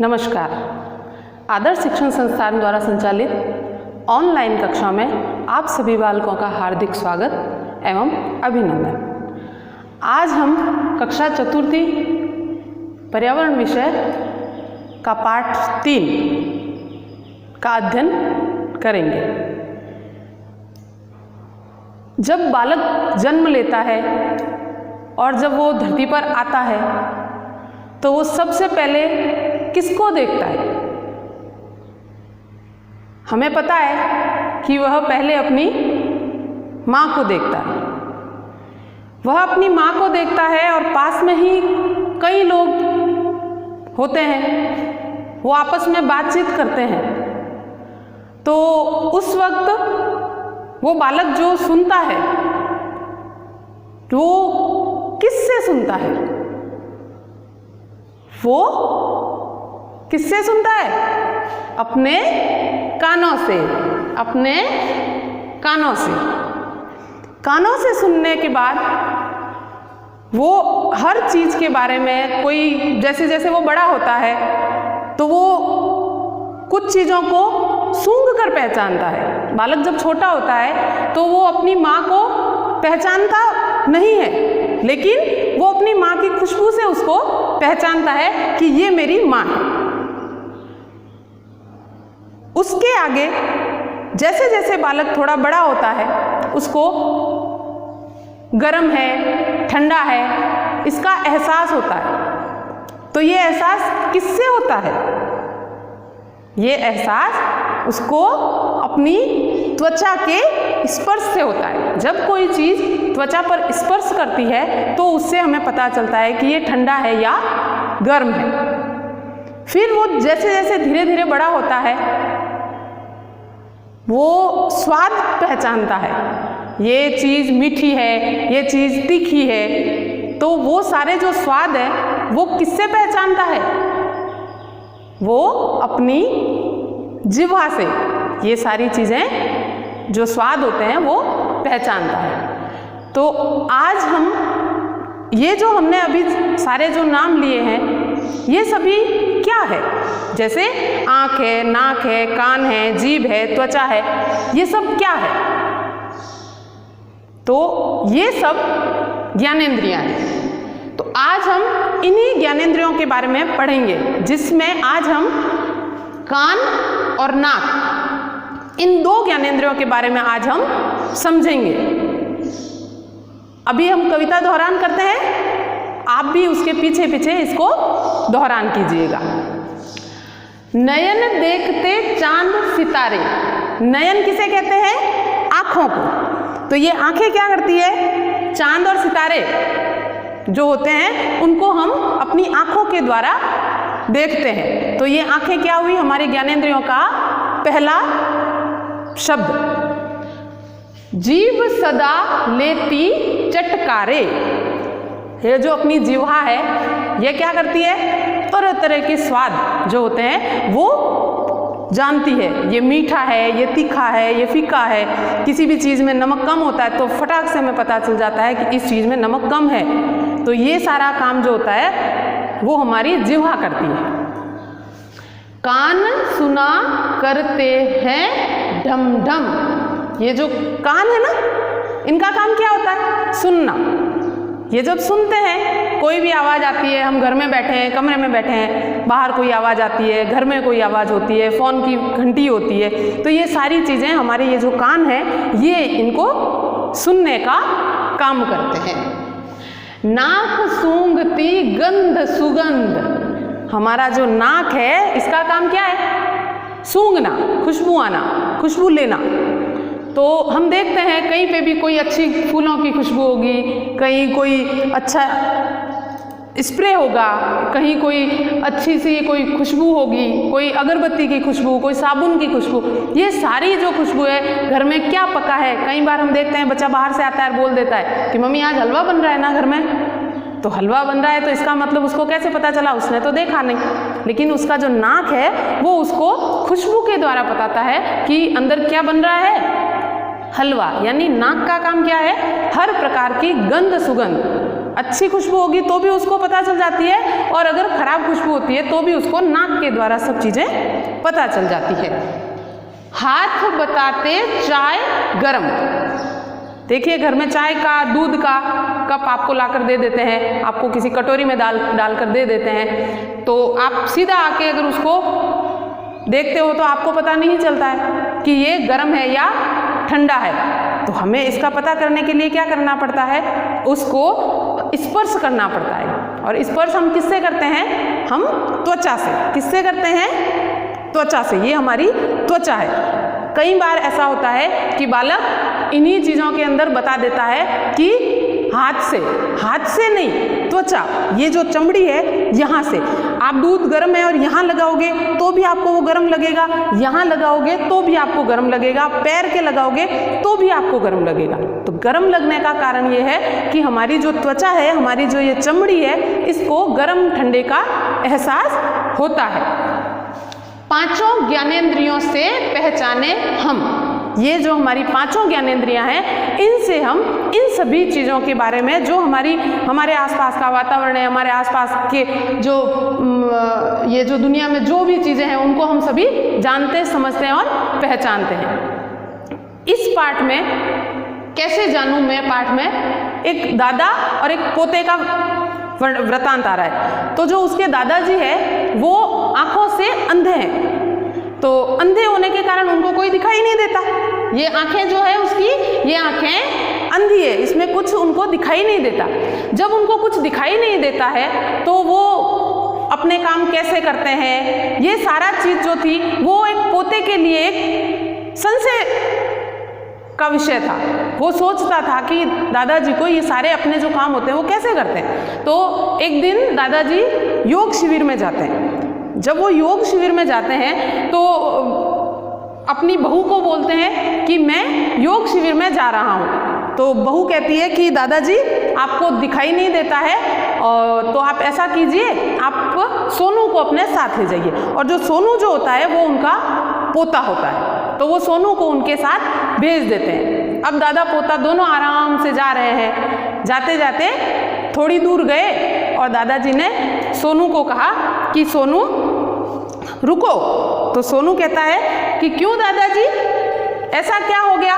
नमस्कार। आदर्श शिक्षण संस्थान द्वारा संचालित ऑनलाइन कक्षा में आप सभी बालकों का हार्दिक स्वागत एवं अभिनंदन। आज हम कक्षा चतुर्थी पर्यावरण विषय का पाठ 3 का अध्ययन करेंगे। जब बालक जन्म लेता है और जब वो धरती पर आता है तो वो सबसे पहले किसको देखता है? हमें पता है कि वह पहले अपनी माँ को देखता है। वह अपनी माँ को देखता है और पास में ही कई लोग होते हैं, वो आपस में बातचीत करते हैं। तो उस वक्त वो बालक जो सुनता है वो किससे सुनता है? वो किससे सुनता है? अपने कानों से। अपने कानों से। कानों से सुनने के बाद वो हर चीज़ के बारे में कोई जैसे जैसे वो बड़ा होता है तो वो कुछ चीज़ों को सूंघ कर पहचानता है। बालक जब छोटा होता है तो वो अपनी माँ को पहचानता नहीं है, लेकिन वो अपनी माँ की खुशबू से उसको पहचानता है कि ये मेरी माँ है। उसके आगे जैसे जैसे बालक थोड़ा बड़ा होता है उसको गर्म है, ठंडा है, इसका एहसास होता है। तो ये एहसास किससे होता है? ये एहसास उसको अपनी त्वचा के स्पर्श से होता है। जब कोई चीज़ त्वचा पर स्पर्श करती है तो उससे हमें पता चलता है कि ये ठंडा है या गर्म है। फिर वो जैसे जैसे धीरे धीरे बड़ा होता है वो स्वाद पहचानता है। ये चीज़ मीठी है, ये चीज़ तीखी है। तो वो सारे जो स्वाद है वो किससे पहचानता है? वो अपनी जिह्वा से ये सारी चीज़ें जो स्वाद होते हैं वो पहचानता है। तो आज हम ये जो हमने अभी सारे जो नाम लिए हैं ये सभी क्या है? जैसे आँख है, नाक है, कान है, जीभ है, त्वचा है, ये सब क्या है? तो ये सब ज्ञानेंद्रियाँ हैं। तो आज हम इन्हीं ज्ञानेंद्रियों के बारे में पढ़ेंगे, जिसमें आज हम कान और नाक, इन दो ज्ञानेंद्रियों के बारे में आज हम समझेंगे। अभी हम कविता दोहरान करते हैं, आप भी उसके पीछे पीछे इसको दोहरान कीजिएगा। नयन देखते चांद सितारे। नयन किसे कहते हैं? आँखों को। तो ये आँखें क्या करती है? चांद और सितारे जो होते हैं उनको हम अपनी आँखों के द्वारा देखते हैं। तो ये आँखें क्या हुई? हमारी ज्ञानेंद्रियों का पहला शब्द। जीभ सदा लेती चटकारे। ये जो अपनी जिह्वा है ये क्या करती है? तरह तरह के स्वाद जो होते हैं वो जानती है। ये मीठा है, ये तीखा है, ये फीका है। किसी भी चीज़ में नमक कम होता है तो फटाक से हमें पता चल जाता है कि इस चीज़ में नमक कम है। तो ये सारा काम जो होता है वो हमारी जिह्वा करती है। कान सुना करते हैं ढम ढम। ये जो कान है ना, इनका काम क्या होता है? सुनना। ये जब सुनते हैं, कोई भी आवाज़ आती है, हम घर में बैठे हैं, कमरे में बैठे हैं, बाहर कोई आवाज़ आती है, घर में कोई आवाज़ होती है, फ़ोन की घंटी होती है, तो ये सारी चीज़ें हमारे ये जो कान है ये इनको सुनने का काम करते हैं। नाक सूंघती गंध सुगंध। हमारा जो नाक है इसका काम क्या है? सूंघना, खुशबू आना, खुशबू लेना। तो हम देखते हैं कहीं पे भी कोई अच्छी फूलों की खुशबू होगी, कहीं कोई अच्छा स्प्रे होगा, कहीं कोई अच्छी सी कोई खुशबू होगी, कोई अगरबत्ती की खुशबू, कोई साबुन की खुशबू। ये सारी जो खुशबू है, घर में क्या पका है, कई बार हम देखते हैं बच्चा बाहर से आता है और बोल देता है कि मम्मी आज हलवा बन रहा है ना घर में। तो हलवा बन रहा है तो इसका मतलब उसको कैसे पता चला? उसने तो देखा नहीं, लेकिन उसका जो नाक है वो उसको खुशबू के द्वारा बताता है कि अंदर क्या बन रहा है? हलवा। यानी नाक का काम क्या है? हर प्रकार की गंध सुगंध अच्छी खुशबू होगी तो भी उसको पता चल जाती है, और अगर खराब खुशबू होती है तो भी उसको नाक के द्वारा सब चीज़ें पता चल जाती है। हाथ बताते चाय गरम। देखिए घर में चाय का, दूध का कप आपको लाकर दे देते हैं, आपको किसी कटोरी में डालकर दे देते हैं, तो आप सीधा आके अगर उसको देखते हो तो आपको पता नहीं चलता है कि ये गर्म है या ठंडा है। तो हमें इसका पता करने के लिए क्या करना पड़ता है, उसको स्पर्श करना पड़ता है। और स्पर्श हम किससे करते हैं, हम त्वचा से। किससे करते हैं, त्वचा से। ये हमारी त्वचा है। कई बार ऐसा होता है कि बालक इन्हीं चीज़ों के अंदर बता देता है कि हाथ से नहीं, त्वचा, ये जो चमड़ी है यहाँ से। आप दूध गर्म है और यहाँ लगाओगे तो भी आपको वो गर्म लगेगा, यहाँ लगाओगे तो भी आपको गर्म लगेगा, पैर के लगाओगे तो भी आपको गर्म लगेगा। तो गर्म लगने का कारण ये है कि हमारी जो त्वचा है, हमारी जो ये चमड़ी है, इसको गर्म ठंडे का एहसास होता है। पांचों ज्ञानेंद्रियों से पहचाने हम। ये जो हमारी पांचों ज्ञानेंद्रियां हैं, इनसे हम इन सभी चीज़ों के बारे में, जो हमारे आसपास का वातावरण है, हमारे आसपास के जो ये जो दुनिया में जो भी चीज़ें हैं, उनको हम सभी जानते, समझते हैं और पहचानते हैं। इस पाठ में कैसे जानूं मैं, पाठ में एक दादा और एक पोते का वृतांत आ रहा है। तो जो उसके दादाजी है वो आंखों से अंधे हैं, तो अंधे होने के कारण उनको कोई दिखाई नहीं देता। ये आंखें जो है उसकी, ये आंखें अंधी है, इसमें कुछ उनको दिखाई नहीं देता। जब उनको कुछ दिखाई नहीं देता है तो वो अपने काम कैसे करते हैं, ये सारा चीज जो थी वो एक पोते के लिए एक संशय का विषय था। वो सोचता था कि दादाजी को ये सारे अपने जो काम होते हैं वो कैसे करते हैं। तो एक दिन दादाजी योग शिविर में जाते हैं। जब वो योग शिविर में जाते हैं तो अपनी बहू को बोलते हैं कि मैं योग शिविर में जा रहा हूँ। तो बहू कहती है कि दादाजी आपको दिखाई नहीं देता है, और तो आप ऐसा कीजिए, आप सोनू को अपने साथ ले जाइए। और जो सोनू जो होता है वो उनका पोता होता है, तो वो सोनू को उनके साथ भेज देते हैं। अब दादा पोता दोनों आराम से जा रहे हैं। जाते जाते थोड़ी दूर गए और दादाजी ने सोनू को कहा कि सोनू रुको। तो सोनू कहता है कि क्यों दादाजी, ऐसा क्या हो गया।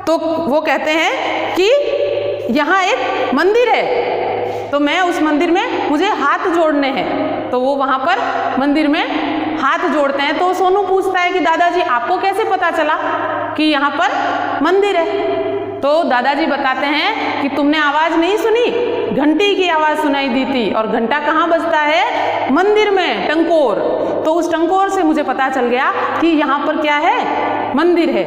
तो वो कहते हैं कि यहाँ एक मंदिर है, तो मैं उस मंदिर में मुझे हाथ जोड़ने हैं। तो वो वहाँ पर मंदिर में हाथ जोड़ते हैं। तो सोनू पूछता है कि दादाजी आपको कैसे पता चला कि यहाँ पर मंदिर है। तो दादाजी बताते हैं कि तुमने आवाज़ नहीं सुनी, घंटी की आवाज़ सुनाई दी थी, और घंटा कहाँ बजता है, मंदिर में, टंकोर। तो उस टंकोर से मुझे पता चल गया कि यहाँ पर क्या है, मंदिर है।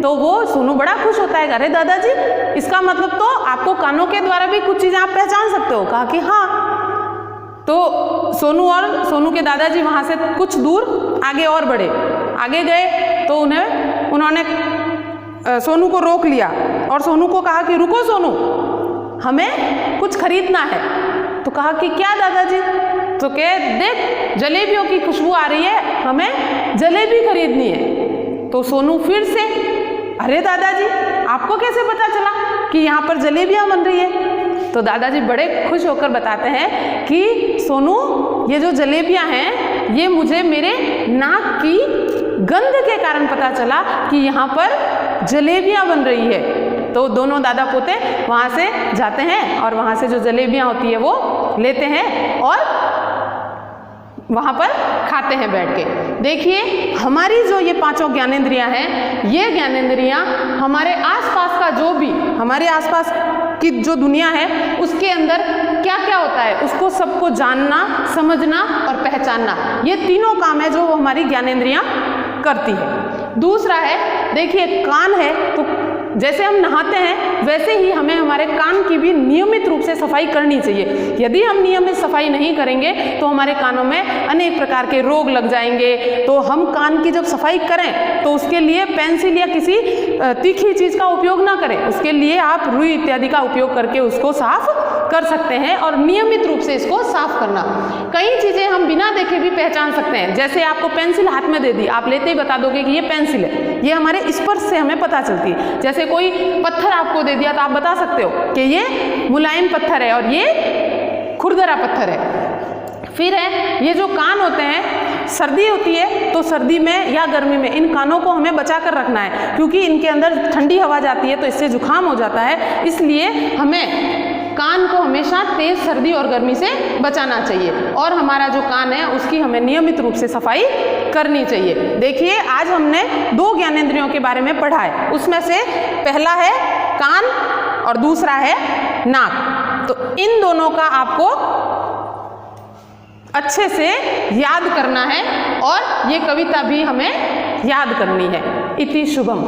तो वो सोनू बड़ा खुश होता है, अरे दादाजी इसका मतलब तो आपको कानों के द्वारा भी कुछ चीज़ें आप पहचान सकते हो। कहा कि हाँ। तो सोनू और सोनू के दादाजी वहाँ से कुछ दूर आगे और बढ़े। आगे गए तो उन्होंने सोनू को रोक लिया और सोनू को कहा कि रुको सोनू, हमें कुछ खरीदना है। तो कहा कि क्या दादाजी। तो कहे देख जलेबियों की खुशबू आ रही है, हमें जलेबी खरीदनी है। तो सोनू फिर से, अरे दादाजी आपको कैसे पता चला कि यहाँ पर जलेबियाँ बन रही है। तो दादाजी बड़े खुश होकर बताते हैं कि सोनू ये जो जलेबियाँ हैं ये मुझे मेरे नाक की गंध के कारण पता चला कि यहाँ पर जलेबियाँ बन रही है। तो दोनों दादा पोते वहाँ से जाते हैं और वहाँ से जो जलेबियाँ होती है वो लेते हैं और वहाँ पर खाते हैं बैठ के। देखिए हमारी जो ये पांचों ज्ञानेंद्रियाँ हैं, ये ज्ञानेंद्रियाँ हमारे आसपास का जो भी, हमारे आसपास की जो दुनिया है उसके अंदर क्या क्या होता है उसको सबको जानना, समझना और पहचानना, ये तीनों काम है जो हमारी ज्ञानेंद्रियाँ करती है। दूसरा है, देखिए कान है, तो जैसे हम नहाते हैं वैसे ही हमें हमारे कान की भी नियमित रूप से सफाई करनी चाहिए। यदि हम नियमित सफाई नहीं करेंगे तो हमारे कानों में अनेक प्रकार के रोग लग जाएंगे। तो हम कान की जब सफाई करें तो उसके लिए पेंसिल या किसी तीखी चीज़ का उपयोग ना करें, उसके लिए आप रुई इत्यादि का उपयोग करके उसको साफ कर सकते हैं और नियमित रूप से इसको साफ करना। कई चीज़ें हम बिना देखे भी पहचान सकते हैं, जैसे आपको पेंसिल हाथ में दे दी, आप लेते ही बता दोगे कि ये पेंसिल है, ये हमारे स्पर्श से हमें पता चलती है। जैसे कोई पत्थर आपको दे दिया तो आप बता सकते हो कि ये मुलायम पत्थर है और ये खुरदरा पत्थर है। फिर है ये जो कान होते हैं, सर्दी होती है तो सर्दी में या गर्मी में इन कानों को हमें बचा कर रखना है, क्योंकि इनके अंदर ठंडी हवा जाती है तो इससे जुकाम हो जाता है। इसलिए हमें कान को हमेशा तेज सर्दी और गर्मी से बचाना चाहिए और हमारा जो कान है उसकी हमें नियमित रूप से सफाई करनी चाहिए। देखिए आज हमने 2 ज्ञानेंद्रियों के बारे में पढ़ा है, उसमें से पहला है कान और दूसरा है नाक। तो इन दोनों का आपको अच्छे से याद करना है और ये कविता भी हमें याद करनी है। इति शुभम।